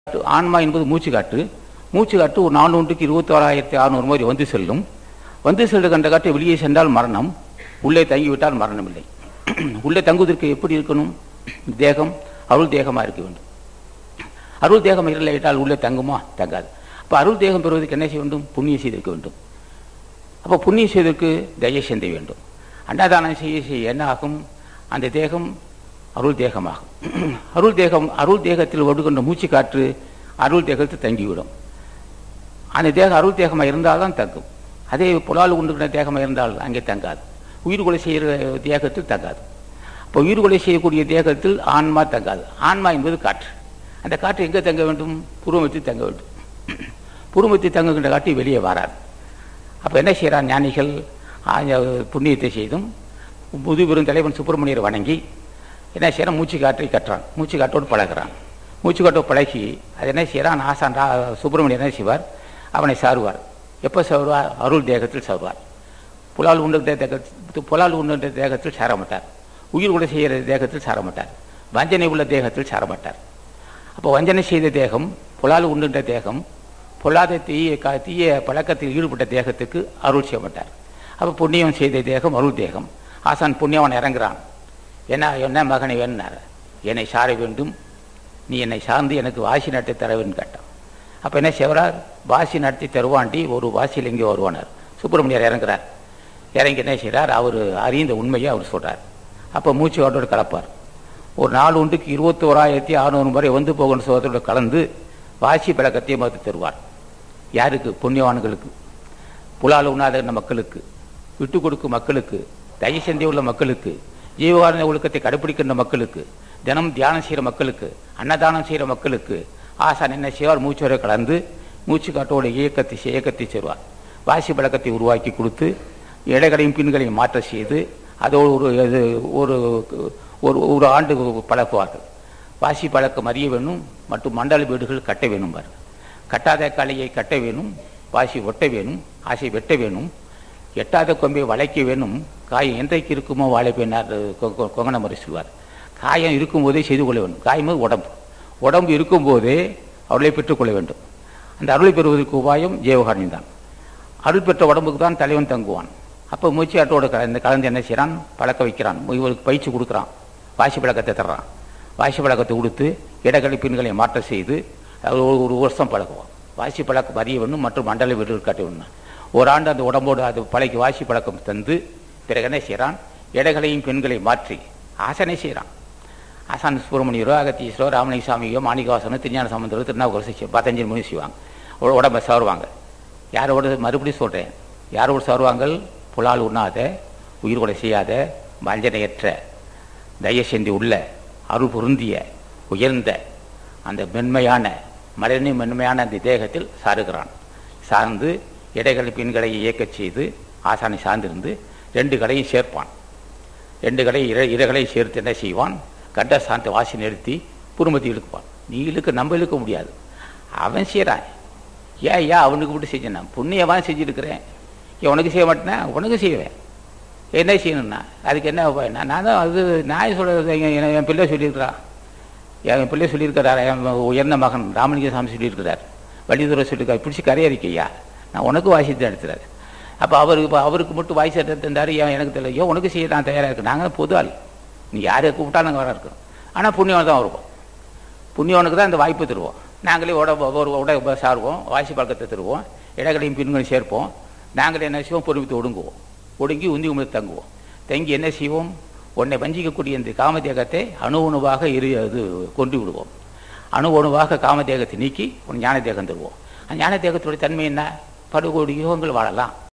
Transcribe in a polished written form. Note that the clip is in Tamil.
ஆன்மா என்பது மூச்சு காற்று. மூச்சு காற்று ஒரு 421,600 முறை வந்து செல்லும். வந்து செல்லுகின்ற காற்றை வெளியே சென்றால் மரணம், உள்ளே தங்கிவிட்டால் மரணம் இல்லை. உள்ளே தங்குவதற்கு எப்படி இருக்கணும்? தேகம் அருள் தேகமாக இருக்க வேண்டும். அருள் தேகம் இல்லையிட்டால் உள்ளே தங்குமா? தங்காது. அப்போ அருள் தேகம் பெறுவதற்கு என்ன செய்ய வேண்டும்? புண்ணியம் செய்திருக்க வேண்டும். அப்போ புண்ணியம் செய்வதற்கு தயை சிந்தை வேண்டும். அன்னதானம் செய்ய செய்ய என்ன ஆகும்? அந்த தேகம் அருள் தேகமாகும். அருள் தேகத்தில் ஒடுகின்ற மூச்சு காற்று அருள் தேகத்தில் தங்கிவிடும். அந்த தேகம் அருள் தேகமாக இருந்தால் தான் தங்கும். அதே புலால் உண்டுகின்ற தேகமாக இருந்தால் அங்கே தங்காது. உயிர் கொலை செய்கிற தேகத்தில் தங்காது. இப்போ உயிர் கொலை செய்யக்கூடிய தேகத்தில் ஆன்மா தங்காது. ஆன்மா என்பது காற்று. அந்த காற்று எங்கே தங்க வேண்டும்? புருவத்தில் தங்க வேண்டும். புருவத்தில் தங்குகின்ற காற்று வெளியே வராது. அப்போ என்ன செய்கிறான்? ஞானிகள் புண்ணியத்தை செய்தும் முதுபெரும் தலைவன் சுப்பிரமணியரை வணங்கி என்ன செய்கிறான்? மூச்சு காற்றை கட்டுறான். மூச்சு காற்றோடு பழகிறான். மூச்சு காற்றோடு பழகி அது என்ன செய்கிறான்? ஆசான் சுப்பிரமணியர் என்ன செய்வார்? அவனை சாருவார். எப்போ சாருவார்? அருள் தேகத்தில் சாருவார். புலால் உண்ட தேகத்தில் சாரமாட்டார். உயிர் கூட செய்கிற தேகத்தில் சாரமாட்டார். வஞ்சனை உள்ள தேகத்தில் சாரமாட்டார். அப்போ வஞ்சனை செய்த தேகம், புலால் உண்ட தேகம், பொல்லாத தீய பழக்கத்தில் ஈடுபட்ட தேகத்துக்கு அருள் செய்ய மாட்டார். அப்போ புண்ணியம் செய்த தேகம் அருள் தேகம். ஆசான் புண்ணியவன் இறங்குறான். என்ன மகனை வேணுனார்? என்னை சார வேண்டும், நீ என்னை சார்ந்து எனக்கு வாசி நடத்தி தர வேண்டும் கேட்டான். அப்போ என்ன செய்வார்? வாசி நடத்தி தருவாண்டி ஒரு வாசியில் எங்கே வருவானார். சுப்பிரமணியர் இறங்குறார். இறங்கி என்ன செய்கிறார்? அவர் அறிந்த உண்மையை அவர் சொல்கிறார். அப்போ மூச்சு காட்டோடு கலப்பார். ஒரு நாள் ஒன்றுக்கு 21,600 முறை வந்து போகின்ற சோதரோடு கலந்து வாசி பழக்கத்தையும் மறுத்து தருவார். யாருக்கு? புண்ணியவான்களுக்கு, புலால் உண்ணாத மக்களுக்கு, விட்டு கொடுக்கும் மக்களுக்கு, தயை சிந்தை உள்ள மக்களுக்கு, ஜீவகாரண ஒழுக்கத்தை கடைபிடிக்கின்ற மக்களுக்கு, தினம் தியானம் செய்கிற மக்களுக்கு, அன்னதானம் செய்கிற மக்களுக்கு ஆசான் என்ன செய்வார்? மூச்சோரை கலந்து மூச்சு காட்டோட இயக்கத்தை செய்வார். வாசி பழக்கத்தை உருவாக்கி கொடுத்து இடைகளையும் பின்களையும் மாற்ற செய்து அதோடு ஒரு ஒரு ஒரு ஆண்டு பழக்குவார்கள். வாசி பழக்கம் அறிய வேணும் மற்றும் மண்டல வீடுகள் கட்ட வேணும். பாருங்கள், கட்டாத கலையை கட்ட வேணும், வாசி ஒட்ட வேணும், ஆசை வெட்ட வேணும், எட்டாத கொம்பை வளைக்க வேணும். காயம் என்றைக்கு இருக்குமோ வாழைப்பேனார் கொங்கண முறை சொல்வார். காயம் இருக்கும்போதே செய்து கொள்ள வேண்டும். காயம் உடம்பு இருக்கும்போதே அருளை பெற்றுக்கொள்ள வேண்டும். அந்த அருளை பெறுவதற்கு உபாயம் ஜீவகாரணி தான். அருள் பெற்ற உடம்புக்கு தான் தலைவன் தங்குவான். அப்போ மூச்சு ஆட்டோடு கலந்து என்ன செய்கிறான்? பழக்க வைக்கிறான். இவருக்கு பயிற்சி கொடுக்குறான். வாசி பழக்கத்தை தர்றான். வாசி பழக்கத்தை கொடுத்து இடங்களை பின்களை மாற்ற செய்து ஒரு வருஷம் பழக்குவான். வாசி பழக்கம் அறிய வேணும் மற்றும் மண்டல வீடுகள் கட்ட வேணும். ஓராண்டு அந்த உடம்போடு அது பழக்கி வாசி பழக்கம் தந்து பிறகு என்ன செய்கிறான்? இடைகளையும் பெண்களை மாற்றி ஆசனை செய்கிறான். ஆசான் சுப்பிரமணியரோ, அகத்தீஸ்வரோ, ராமலிங்கசாமியோ, மாணிக்கவாசனோ, திருஞான சம்பந்தரோ, திருநாவுக்கரசோ 15 மணி செய்வாங்க. உடம்பை சாருவாங்க. யாரோட மறுபடியும் சொல்கிறேன், யாரோடு சாருவாங்கள்? புலால் உண்ணாத, உயிர் கொலை செய்யாத, வஞ்சனையற்ற, தயசிந்தி உள்ள, அருள் பொருந்திய, உயர்ந்த அந்த மென்மையான மென்மையான அந்த தேகத்தில் சாருகிறான். சார்ந்து இடைகளை பெண்களை இயக்கச் செய்து ஆசானை சார்ந்திருந்து 2 களையும் சேர்ப்பான். 2 கடை இறைகளை சேர்த்து என்ன செய்வான்? கட்ட சாந்த வாசி நிறுத்தி புருமத்தி இழுக்குவான். நீ நம்ம இழுக்க முடியாது. அவன் செய்கிறான். ஏன் அவனுக்கு மட்டும் செஞ்சேன்? புண்ணியவான் செஞ்சுருக்கிறேன். உனக்கு செய்ய மாட்டேன்னா உனக்கு செய்வேன். என்ன செய்யணும்னா அதுக்கு என்ன உபாயம்? நான் தான் அது நான் சொல்கிறது. என் பிள்ளை சொல்லியிருக்கிறான். என் பிள்ளை சொல்லியிருக்கிறார். என் உயர்ந்த மகன் ராமலிங்கசாமி சொல்லியிருக்கிறார். வள்ளிதுரை சொல்லியிருக்காரு. பிடிச்சி கரையறிக்கையா நான் உனக்கு வாசித்து எடுத்துறாரு. அப்போ அவருக்கு மட்டும் வாய்ஸ் எடுத்து தந்தார். எனக்கு தெரியல. உனக்கு செய்ய நான் தயாராக இருக்கேன். நாங்கள் பொது ஆள். நீ யாரை கூப்பிட்டா நாங்கள் வர இருக்கோம். ஆனால் புண்ணியவன் தான் வருவோம். புண்ணியவனுக்கு தான் இந்த வாய்ப்பு தருவோம். நாங்களே உட சாருவோம். வாசி பழக்கத்தை தருவோம். இடைகளையும் பின்களையும் சேர்ப்போம். நாங்களே என்ன செய்வோம்? பொறுமைத்து ஒடுங்கி உந்தி கும்பத்தை தங்குவோம். தங்கி என்ன செய்வோம்? உன்னை வஞ்சிக்கக்கூடிய இந்த காமதேகத்தை அணுவாக கொண்டு விடுவோம். அணுவாக காமதேகத்தை நீக்கி உன் ஞான தேகம் தருவோம். அந்த ஞான தேகத்துடைய தன்மை என்ன? 10 கோடி யுகங்கள் வாழலாம்.